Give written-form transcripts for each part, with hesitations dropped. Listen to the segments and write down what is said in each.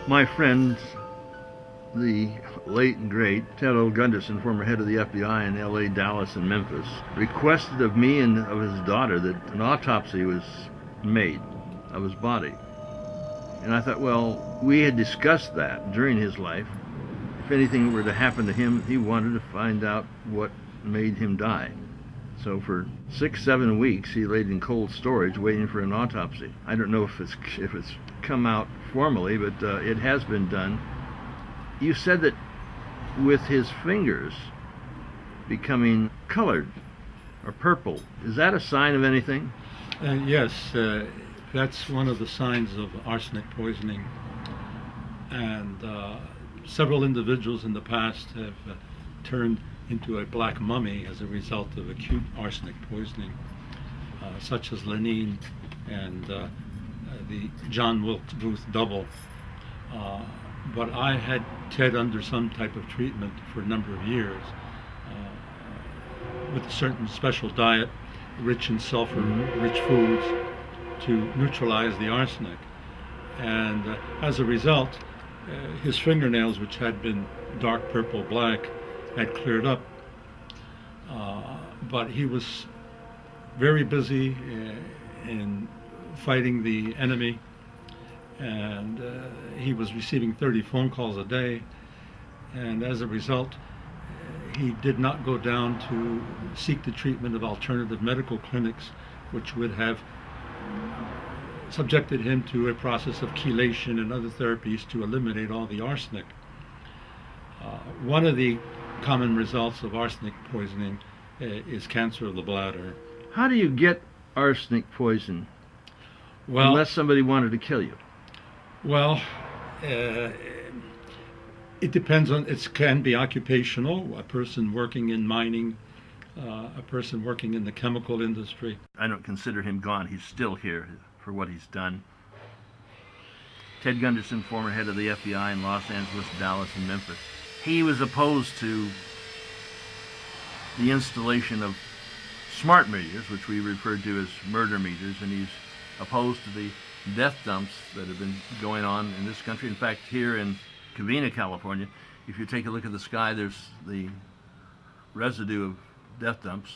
My friend, the late and great Ted Gundersen, former head of the FBI in L.A., Dallas, and Memphis, requested of me and of his daughter that an autopsy was made of his body. And I thought, well, we had discussed that during his life. If anything were to happen to him, he wanted to find out what made him die. So for 6-7 weeks, he laid in cold storage waiting for an autopsy. I don't know if it's come out formally, but it has been done. You said that with his fingers becoming colored or purple, is that a sign of anything? Yes, that's one of the signs of arsenic poisoning. And several individuals in the past have turned into a black mummy as a result of acute arsenic poisoning, such as Lenin and the John Wilkes Booth double. But I had Ted under some type of treatment for a number of years with a certain special diet, rich in sulfur, rich foods, to neutralize the arsenic. And as a result, his fingernails, which had been dark purple black, had cleared up. But he was very busy in fighting the enemy, and he was receiving 30 phone calls a day, and as a result he did not go down to seek the treatment of alternative medical clinics, which would have subjected him to a process of chelation and other therapies to eliminate all the arsenic. One of the common results of arsenic poisoning is cancer of the bladder. How do you get arsenic poison? Well, unless somebody wanted to kill you. Well, it depends on, it can be occupational, a person working in mining, a person working in the chemical industry. I don't consider him gone. He's still here for what he's done. Ted Gundersen, former head of the FBI in Los Angeles, Dallas, and Memphis. He was opposed to the installation of smart meters, which we refer to as murder meters, and he's opposed to the death dumps that have been going on in this country. In fact, here in Covina, California, if you take a look at the sky, there's the residue of death dumps.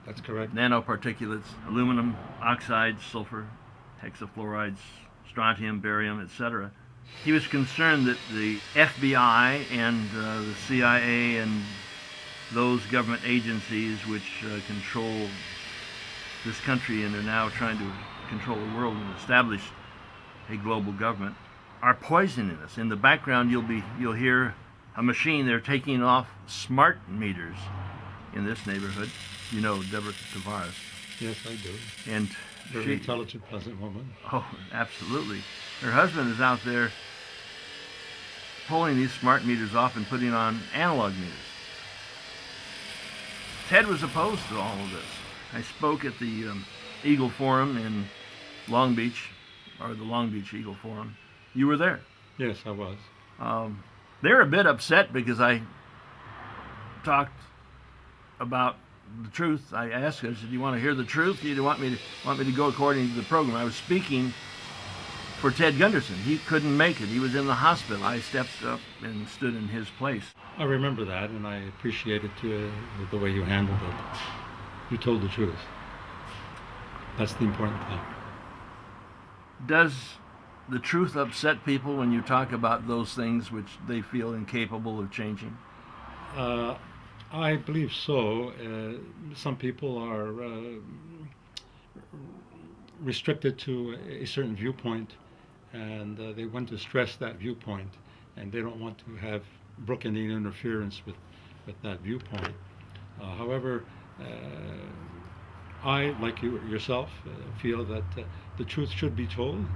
That's correct. Nanoparticulates, aluminum oxides, sulfur, hexafluorides, strontium, barium, etc. He was concerned that the FBI and the CIA and those government agencies which control this country and are now trying to control the world and establish a global government are poisoning us. In the background, you'll hear a machine. They're taking off smart meters in this neighborhood. You know Deborah Tavares. Yes, I do. And very intelligent, pleasant woman. Oh, absolutely. Her husband is out there pulling these smart meters off and putting on analog meters. Ted was opposed to all of this. I spoke at the Eagle Forum in Long Beach, or the Long Beach Eagle Forum. You were there. Yes, I was. They're a bit upset because I talked about the truth. I asked her, I said, "Do you want to hear the truth? Do you want me to go according to the program?" I was speaking for Ted Gundersen. He couldn't make it. He was in the hospital. I stepped up and stood in his place. I remember that, and I appreciated the way you handled it. You told the truth. That's the important thing. Does the truth upset people when you talk about those things which they feel incapable of changing? I believe so. Some people are restricted to a certain viewpoint, and they want to stress that viewpoint, and they don't want to have Brooklyn interference with that viewpoint. However, I, like yourself, feel that the truth should be told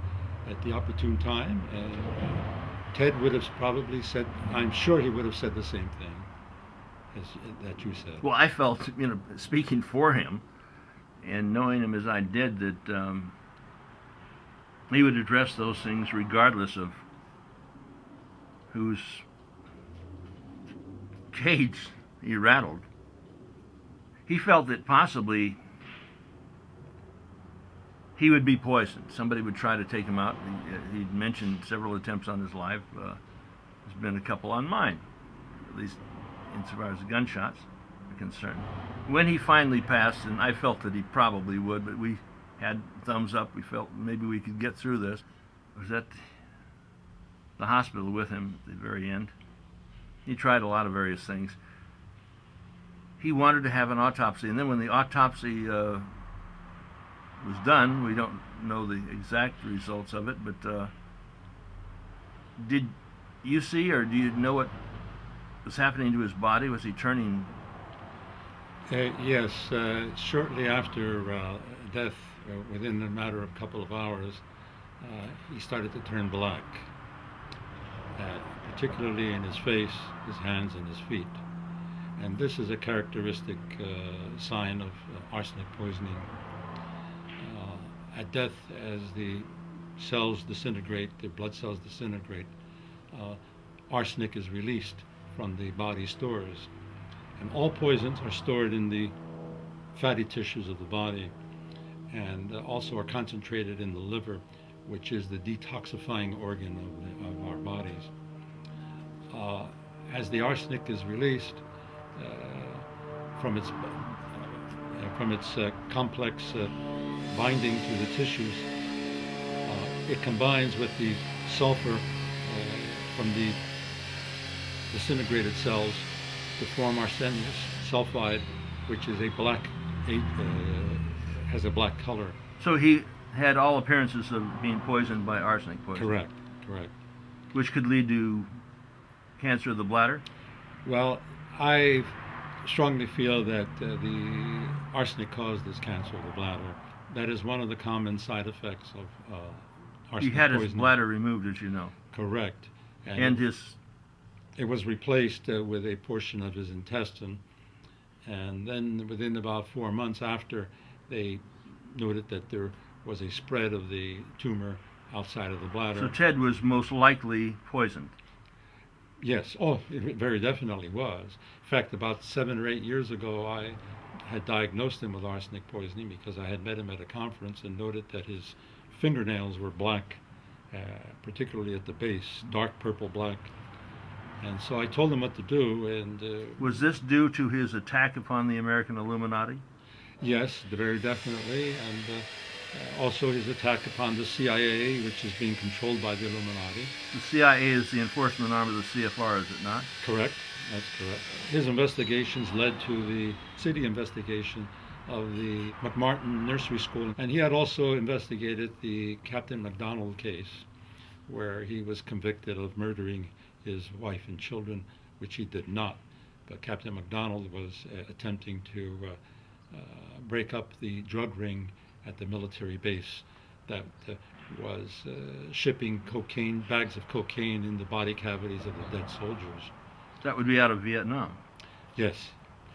at the opportune time, and Ted would have probably said, I'm sure he would have said the same thing that you said. Well, I felt, speaking for him and knowing him as I did, that he would address those things regardless of whose cage he rattled. He felt that possibly he would be poisoned. Somebody would try to take him out. He'd mentioned several attempts on his life. There's been a couple on mine, at least insofar as the gunshots are concerned. When he finally passed, and I felt that he probably would, but we had thumbs up. We felt maybe we could get through this. I was at the hospital with him at the very end. He tried a lot of various things. He wanted to have an autopsy, and then when the autopsy was done, we don't know the exact results of it, but did you see, or do you know what was happening to his body? Was he turning? Yes, shortly after death, within a matter of a couple of hours, he started to turn black, particularly in his face, his hands, and his feet. And this is a characteristic sign of arsenic poisoning. At death, as the cells disintegrate, the blood cells disintegrate, arsenic is released from the body stores. And all poisons are stored in the fatty tissues of the body, and also are concentrated in the liver, which is the detoxifying organ of our bodies. As the arsenic is released from its complex binding to the tissues, it combines with the sulfur from the disintegrated cells to form arsenic sulfide, which is has a black color. So he had all appearances of being poisoned by arsenic poison. Correct, correct. Which could lead to cancer of the bladder? Well, I strongly feel that the arsenic caused this cancer of the bladder. That is one of the common side effects of arsenic He had poisoning. his bladder removed, as you know. Correct. And it was replaced with a portion of his intestine, and then within about 4 months after, they noted that there was a spread of the tumor outside of the bladder. So Ted was most likely poisoned. Yes. Oh, it very definitely was. In fact, about 7 or 8 years ago, I had diagnosed him with arsenic poisoning because I had met him at a conference and noted that his fingernails were black, particularly at the base, dark purple black. And so I told him what to do. And was this due to his attack upon the American Illuminati? Yes, very definitely, and also his attack upon the CIA, which is being controlled by the Illuminati. The CIA is the enforcement arm of the CFR, is it not? Correct, that's correct. His investigations led to the city investigation of the McMartin Nursery School, and he had also investigated the Captain McDonald case, where he was convicted of murdering his wife and children, which he did not. But Captain McDonald was attempting to break up the drug ring at the military base that was shipping cocaine, bags of cocaine in the body cavities of the dead soldiers. That would be out of Vietnam? Yes,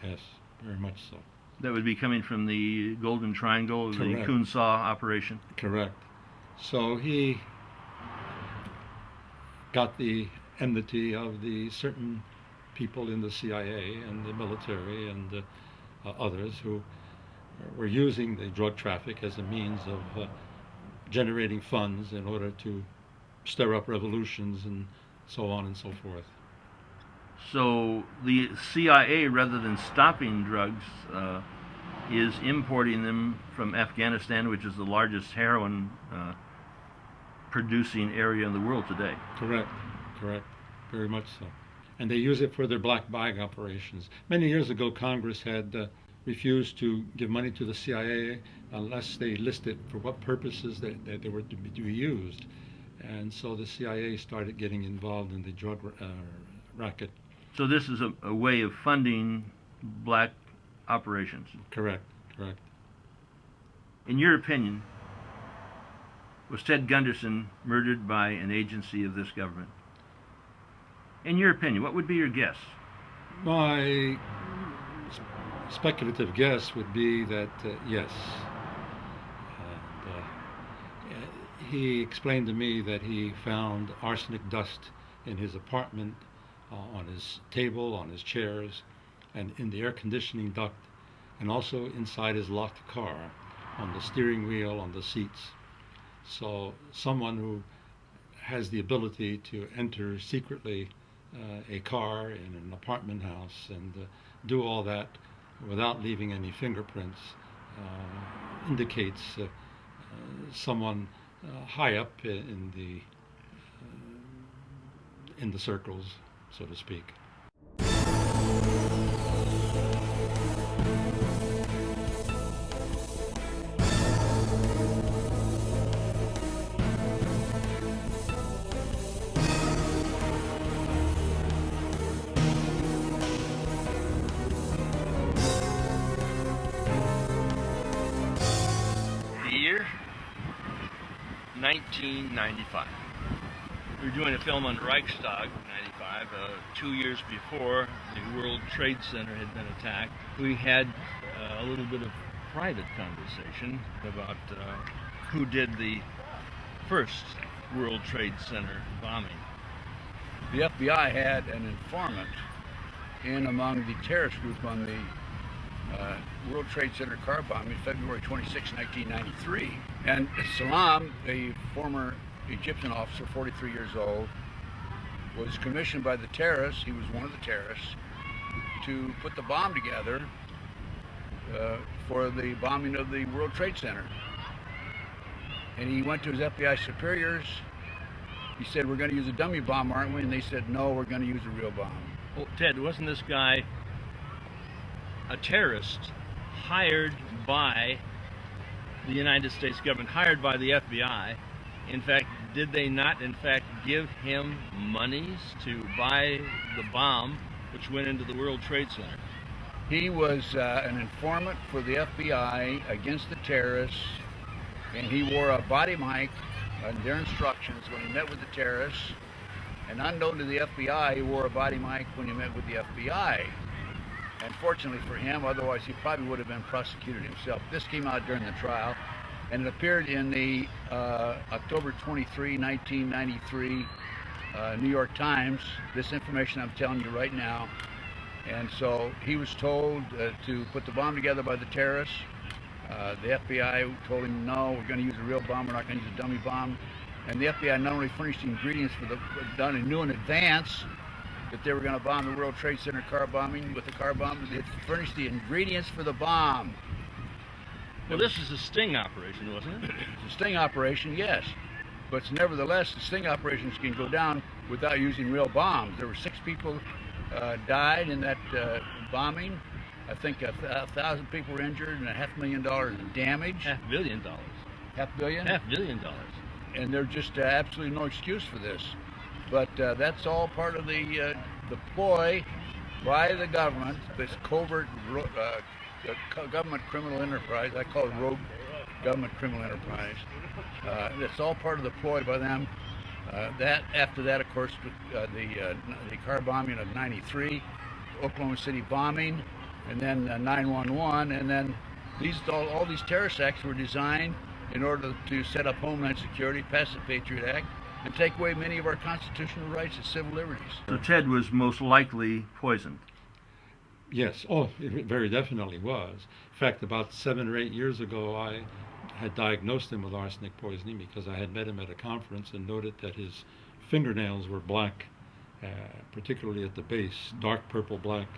yes, very much so. That would be coming from the Golden Triangle, Correct. The Coon Saw operation? Correct. So he got the enmity of the certain people in the CIA and the military and others who were using the drug traffic as a means of generating funds in order to stir up revolutions and so on and so forth. So the CIA, rather than stopping drugs, is importing them from Afghanistan, which is the largest heroin producing area in the world today. Correct, correct, very much so. And they use it for their black bag operations. Many years ago, Congress had refused to give money to the CIA unless they listed for what purposes that they were to be used. And so the CIA started getting involved in the drug racket. So this is a way of funding black operations? Correct, correct. In your opinion, was Ted Gundersen murdered by an agency of this government? In your opinion, what would be your guess? My speculative guess would be that yes. And, he explained to me that he found arsenic dust in his apartment, on his table, on his chairs, and in the air conditioning duct, and also inside his locked car. on the steering wheel, on the seats. So someone who has the ability to enter secretly a car in an apartment house and do all that without leaving any fingerprints indicates someone high up in the circles, so to speak. The year 1995. We were doing a film on Reichstag 95, 2 years before the World Trade Center had been attacked. We had a little bit of private conversation about who did the first World Trade Center bombing. The FBI had an informant in among the terrorist group on the World Trade Center car bombing February 26, 1993. And Salam, a former Egyptian officer, 43 years old, was commissioned by the terrorists, he was one of the terrorists, to put the bomb together for the bombing of the World Trade Center. And he went to his FBI superiors. He said, "We're going to use a dummy bomb, aren't we?" And they said, "No, we're going to use a real bomb." Well, Ted, wasn't this guy a terrorist hired by the United States government, hired by the FBI? In fact, did they not, in fact, give him monies to buy the bomb which went into the World Trade Center? He was an informant for the FBI against the terrorists, and he wore a body mic on their instructions when he met with the terrorists. And unknown to the FBI, he wore a body mic when he met with the FBI. And fortunately for him, otherwise he probably would have been prosecuted himself. This came out during the trial, and it appeared in the October 23, 1993 New York Times. This information I'm telling you right now. And so he was told to put the bomb together by the terrorists. The FBI told him, "No, we're going to use a real bomb, we're not going to use a dummy bomb." And the FBI not only furnished the ingredients for done and knew in advance that they were going to bomb the World Trade Center car bombing with the car bomb, they furnished the ingredients for the bomb. Well, this is a sting operation, wasn't it? It's a sting operation, yes. But nevertheless, the sting operations can go down without using real bombs. There were 6 people died in that bombing. I think 1,000 people were injured and $500,000 in damage. $500 million. $500 million? $500 million. And there's just absolutely no excuse for this. But that's all part of the ploy by the government, this covert government criminal enterprise. I call it rogue government criminal enterprise. That's all part of the ploy by them. After that, of course, the car bombing of '93, Oklahoma City bombing, and then 9/11, and then all these terrorist acts were designed in order to set up Homeland Security, pass the Patriot Act, and take away many of our constitutional rights and civil liberties. So Ted was most likely poisoned. Yes, oh, it very definitely was. In fact, about 7 or 8 years ago, I had diagnosed him with arsenic poisoning because I had met him at a conference and noted that his fingernails were black, particularly at the base, dark purple black